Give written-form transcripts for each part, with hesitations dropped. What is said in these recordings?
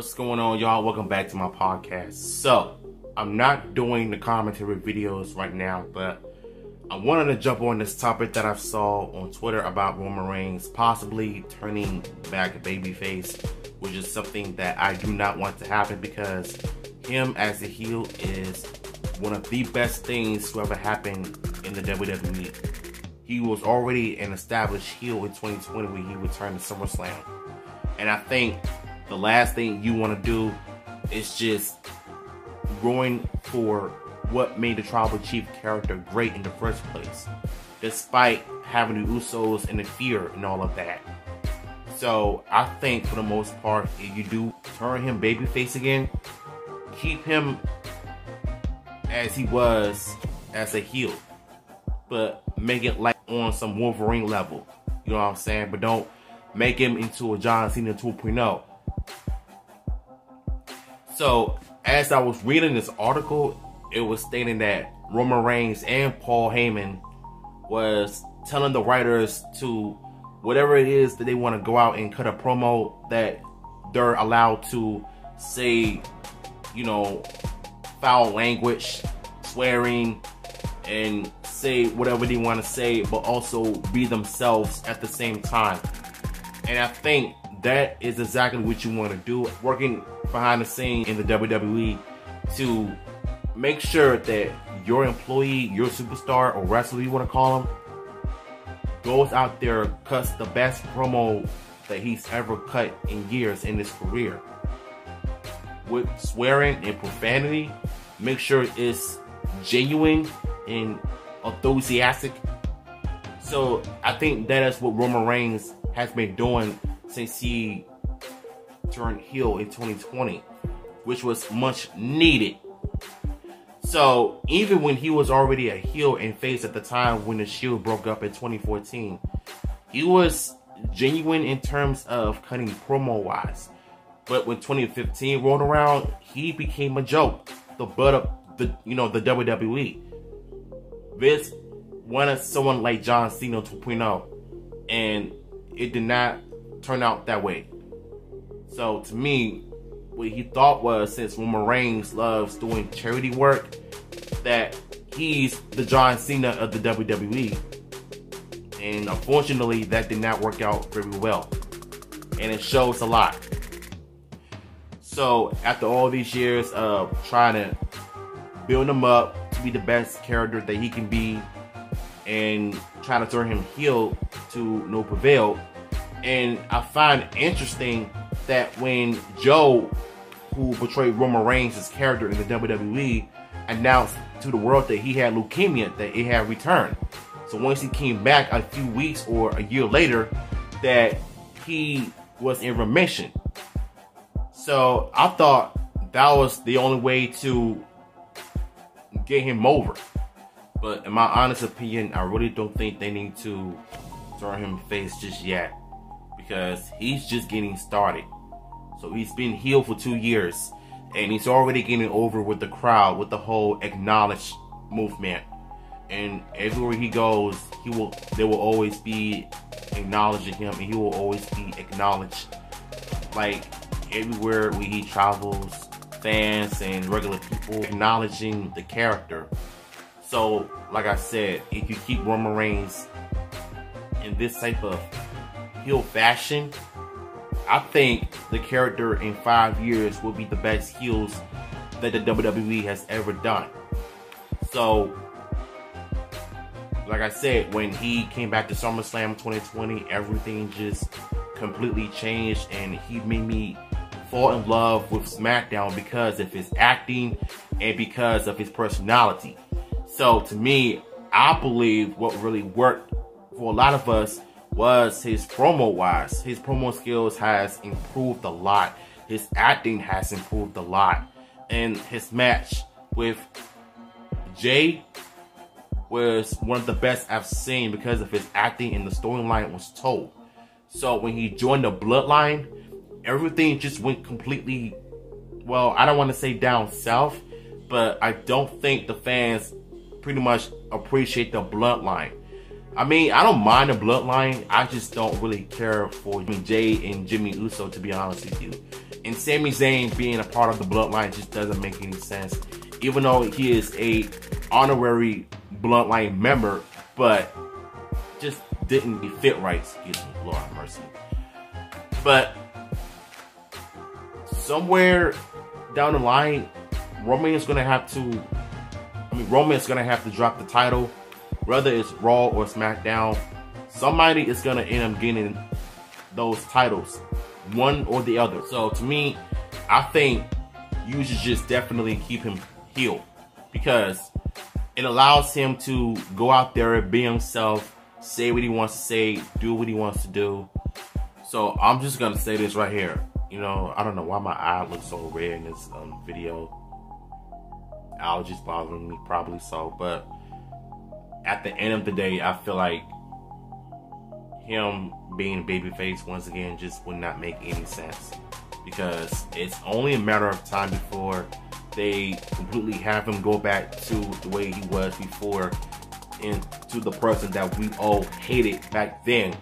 What's going on, y'all? Welcome back to my podcast. So, I'm not doing the commentary videos right now, but I wanted to jump on this topic that I saw on Twitter about Roman Reigns possibly turning back babyface, which is something that I do not want to happen because him as a heel is one of the best things to ever happen in the WWE. He was already an established heel in 2020 when he returned to SummerSlam. And I think the last thing you want to do is just ruin for what made the Tribal Chief character great in the first place, despite having the Usos interfere and all of that. So I think for the most part, if you do turn him babyface again, keep him as he was as a heel, but make it like on some Wolverine level. You know what I'm saying? But don't make him into a John Cena 2.0. So, as I was reading this article, it was stating that Roman Reigns and Paul Heyman was telling the writers to, whatever it is that they want to go out and cut a promo, that they're allowed to say, you know, foul language, swearing, and say whatever they want to say, but also be themselves at the same time. And I think that is exactly what you want to do, working behind the scene in the WWE to make sure that your employee, your superstar or wrestler you want to call him, goes out there, cuts the best promo that he's ever cut in years in his career. With swearing and profanity, make sure it's genuine and enthusiastic. So I think that is what Roman Reigns has been doing since he turned heel in 2020, which was much needed. So even when he was already a heel and face at the time when the Shield broke up in 2014, he was genuine in terms of cutting promo wise. But when 2015 rolled around, he became a joke, the butt of the WWE. Vince wanted someone like John Cena 2.0, and it did not turn out that way. So to me, what he thought was, since Roman Reigns loves doing charity work, that he's the John Cena of the WWE. And unfortunately, that did not work out very well. And it shows a lot. So after all these years of trying to build him up to be the best character that he can be, and trying to turn him heel to no prevail. And I find it interesting that when Joe, who portrayed Roman Reigns' character in the WWE, announced to the world that he had leukemia, that it had returned. So once he came back a few weeks or a year later, that he was in remission. So I thought that was the only way to get him over. But in my honest opinion, I really don't think they need to turn him face just yet, because he's just getting started. So he's been heel for 2 years, and he's already getting over with the crowd, with the whole acknowledge movement. And everywhere he goes, they will always be acknowledging him, and he will always be acknowledged. Like everywhere where he travels, fans and regular people acknowledging the character. So, like I said, if you keep Roman Reigns in this type of heel fashion, I think the character in 5 years will be the best heels that the WWE has ever done. So, like I said, when he came back to SummerSlam 2020, everything just completely changed, and he made me fall in love with SmackDown because of his acting and because of his personality. So to me, I believe what really worked for a lot of us was his promo wise. His promo skills has improved a lot. His acting has improved a lot. And his match with Jay was one of the best I've seen because of his acting, and the storyline was told. So when he joined the Bloodline, everything just went completely, well, I don't want to say down south, but I don't think the fans pretty much appreciate the Bloodline. I mean, I don't mind the Bloodline. I just don't really care for Jay and Jimmy Uso, to be honest with you. And Sami Zayn being a part of the Bloodline just doesn't make any sense. Even though he is a honorary Bloodline member, but just didn't fit right. Excuse me, Lord have mercy. But somewhere down the line, Roman is gonna have to drop the title, whether it's Raw or SmackDown. Somebody is gonna end up getting those titles, one or the other. So to me, I think you should just definitely keep him heel, because it allows him to go out there and be himself, say what he wants to say, do what he wants to do. So I'm just gonna say this right here. You know, I don't know why my eye looks so red in this video. Allergies bothering me, probably so. But at the end of the day, I feel like him being babyface once again just would not make any sense, because it's only a matter of time before they completely have him go back to the way he was before, and to the person that we all hated back then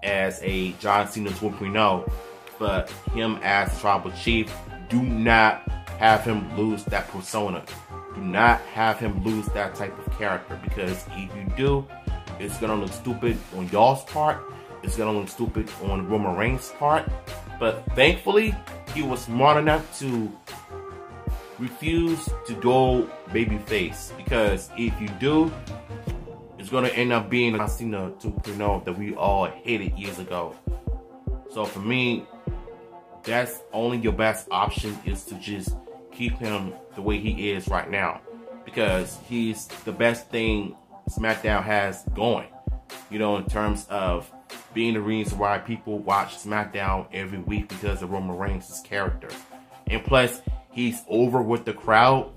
as a John Cena 2.0. But him as Tribal Chief, do not have him lose that persona. Do not have him lose that type of character, because if you do, it's gonna look stupid on y'all's part. It's gonna look stupid on Roman Reigns' part. But thankfully, he was smart enough to refuse to go babyface, because if you do, it's gonna end up being John Cena 2.0 that we all hated years ago. So for me, that's only your best option, is to just keep him the way he is right now, because he's the best thing SmackDown has going, you know, in terms of being the reason why people watch SmackDown every week, because of Roman Reigns' character. And plus, he's over with the crowd,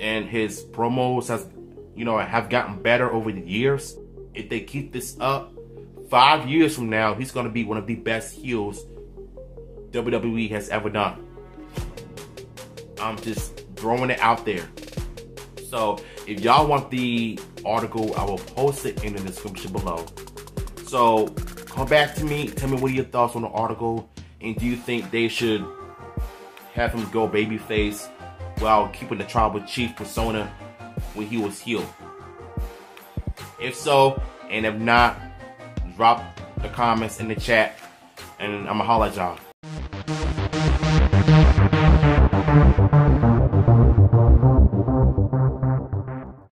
and his promos have gotten better over the years. If they keep this up, 5 years from now, he's going to be one of the best heels WWE has ever done. I'm just throwing it out there. So if y'all want the article, I will post it in the description below. So come back to me, tell me what are your thoughts on the article, and do you think they should have him go babyface while keeping the Tribal Chief persona when he was heel? If so, and if not, drop the comments in the chat, and I'ma holla at y'all.